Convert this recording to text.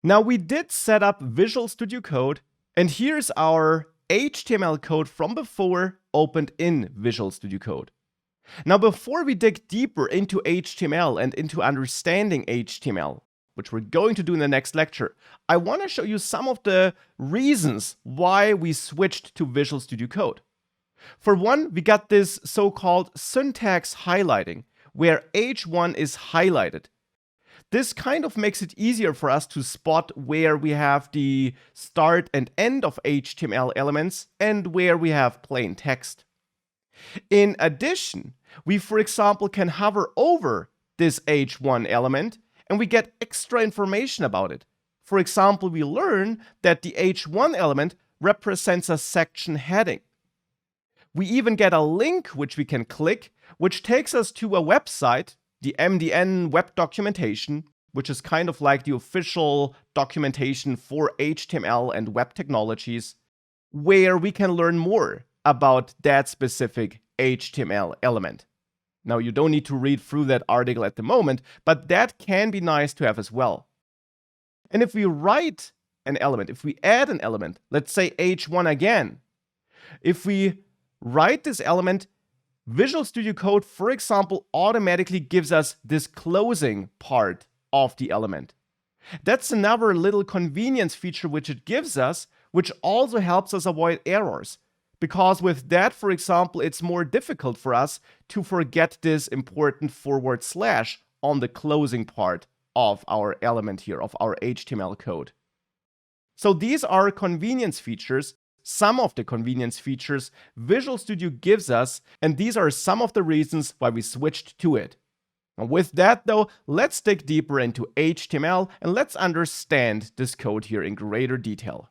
Now we did set up Visual Studio Code, and here's our HTML code from before opened in Visual Studio Code. Now before we dig deeper into HTML and into understanding HTML, which we're going to do in the next lecture, I want to show you some of the reasons why we switched to Visual Studio Code. For one, we got this so-called syntax highlighting, where H1 is highlighted. This kind of makes it easier for us to spot where we have the start and end of HTML elements and where we have plain text. In addition, we, for example, can hover over this H1 element and we get extra information about it. For example, we learn that the H1 element represents a section heading. We even get a link which we can click, which takes us to a website, the MDN web documentation, which is kind of like the official documentation for HTML and web technologies, where we can learn more about that specific HTML element. Now, you don't need to read through that article at the moment, but that can be nice to have as well. And if we write an element, if we add an element, let's say H1 again, if we write this element, Visual Studio Code, for example, automatically gives us this closing part of the element. That's another little convenience feature which it gives us, which also helps us avoid errors. Because with that, for example, it's more difficult for us to forget this important forward slash on the closing part of our element here, of our HTML code. So these are convenience features, some of the convenience features Visual Studio gives us, and these are some of the reasons why we switched to it. And with that though, let's dig deeper into HTML and let's understand this code here in greater detail.